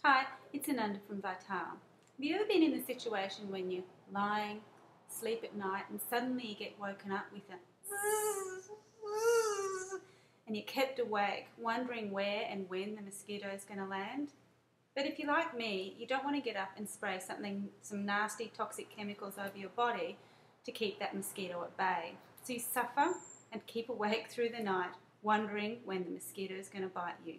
Hi, it's Ananda from Vital. Have you ever been in a situation when you're lying, sleep at night, and suddenly you get woken up with a and you're kept awake, wondering where and when the mosquito is going to land? But if you're like me, you don't want to get up and spray some nasty toxic chemicals over your body to keep that mosquito at bay. So you suffer and keep awake through the night, wondering when the mosquito is going to bite you.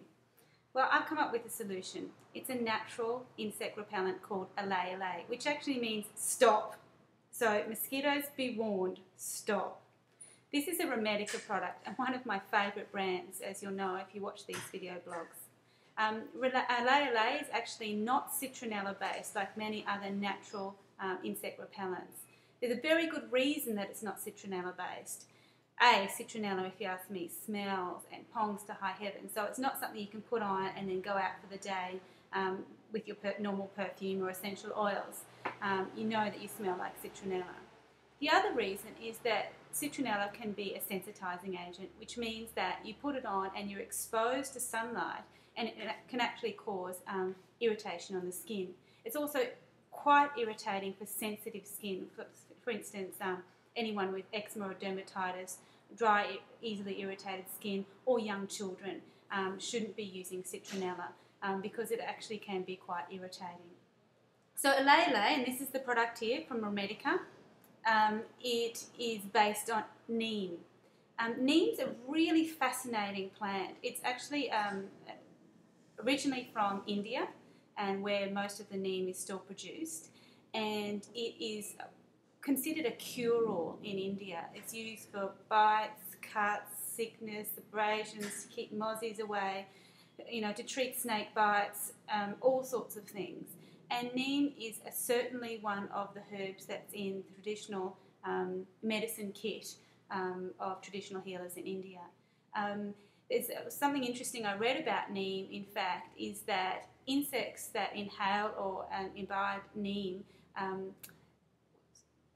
Well, I've come up with a solution. It's a natural insect repellent called Allay Allay, which actually means stop. So mosquitoes, be warned, stop. This is a Remedica product and one of my favourite brands, as you'll know if you watch these video blogs. Allay Allay is actually not citronella based like many other natural insect repellents. There's a very good reason that it's not citronella based. Citronella, if you ask me, smells and pongs to high heaven. So it's not something you can put on and then go out for the day with your normal perfume or essential oils. You know that you smell like citronella. The other reason is that citronella can be a sensitizing agent, which means that you put it on and you're exposed to sunlight and it can actually cause irritation on the skin. It's also quite irritating for sensitive skin. For instance, anyone with eczema or dermatitis, dry, easily irritated skin, or young children shouldn't be using citronella because it actually can be quite irritating. So Allay Allay, and this is the product here from Remedica, it is based on neem. Neem's a really fascinating plant. It's actually originally from India, and where most of the neem is still produced, and it is considered a cure-all in India. It's used for bites, cuts, sickness, abrasions, to keep mozzies away, to treat snake bites, all sorts of things. And neem is certainly one of the herbs that's in the traditional medicine kit of traditional healers in India. There's something interesting I read about neem, in fact, is that insects that inhale or imbibe neem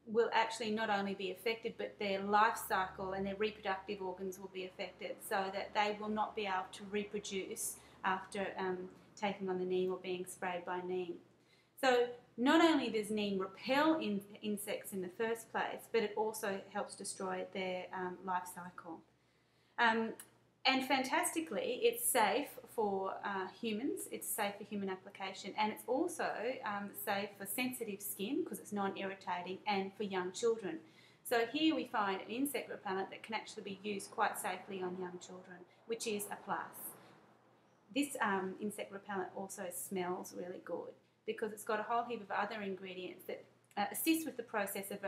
will actually not only be affected, but their life cycle and their reproductive organs will be affected, so that they will not be able to reproduce after taking on the neem or being sprayed by neem. So not only does neem repel insects in the first place, but it also helps destroy their life cycle. And fantastically, it's safe for humans, it's safe for human application, and it's also safe for sensitive skin because it's non-irritating, and for young children. So here we find an insect repellent that can actually be used quite safely on young children, which is a plus. This insect repellent also smells really good because it's got a whole heap of other ingredients that assist with the process of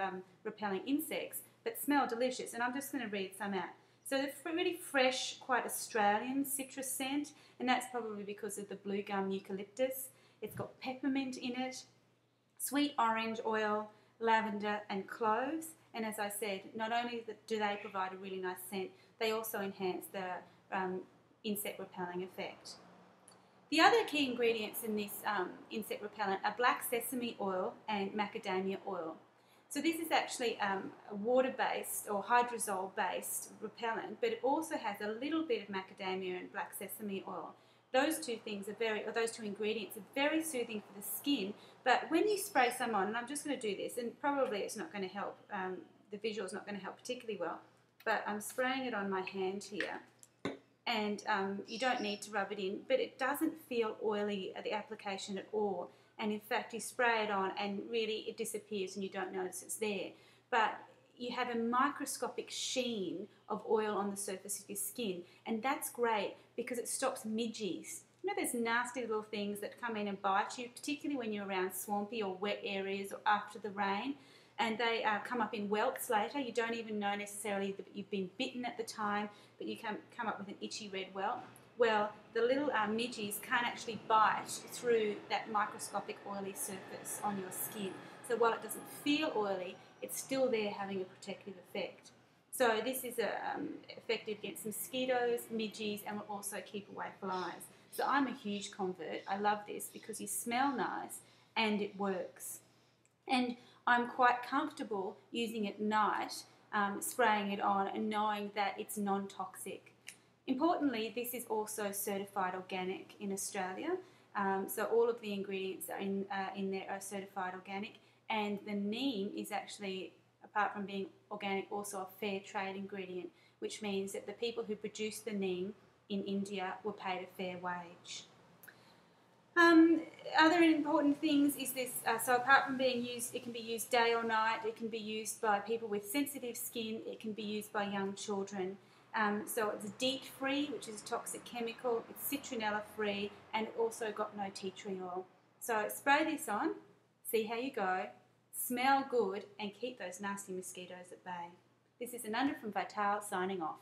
repelling insects, but smell delicious, and I'm just going to read some out. So it's a really fresh, quite Australian citrus scent, and that's probably because of the blue gum eucalyptus. It's got peppermint in it, sweet orange oil, lavender and cloves. And as I said, not only do they provide a really nice scent, they also enhance the insect repelling effect. The other key ingredients in this insect repellent are black sesame oil and macadamia oil. So this is actually a water-based or hydrosol-based repellent, but it also has a little bit of macadamia and black sesame oil. Those two ingredients are very soothing for the skin, but when you spray some on, and I'm just going to do this, and probably it's not going to help, the visual is not going to help particularly well, but I'm spraying it on my hand here, and you don't need to rub it in, but it doesn't feel oily at the application at all. And in fact, you spray it on and really it disappears and you don't notice it's there. But you have a microscopic sheen of oil on the surface of your skin, and that's great because it stops midges. There's nasty little things that come in and bite you, particularly when you're around swampy or wet areas or after the rain, and they come up in welts later. You don't even know necessarily that you've been bitten at the time, but you come up with an itchy red welt. Well, the little midges can't actually bite through that microscopic oily surface on your skin. So while it doesn't feel oily, it's still there having a protective effect. So this is effective against mosquitoes, midges, and will also keep away flies. So I'm a huge convert. I love this because you smell nice and it works. And I'm quite comfortable using it at night, spraying it on and knowing that it's non-toxic. Importantly, this is also certified organic in Australia, So all of the ingredients are in there are certified organic, and the neem is actually, apart from being organic, also a fair trade ingredient, which means that the people who produce the neem in India were paid a fair wage. Other important things is this, so apart from being used, it can be used day or night, it can be used by people with sensitive skin, it can be used by young children. So it's DEET free, which is a toxic chemical, it's citronella free, and it also got no tea tree oil. So spray this on, see how you go, smell good, and keep those nasty mosquitoes at bay. This is Ananda from Vital signing off.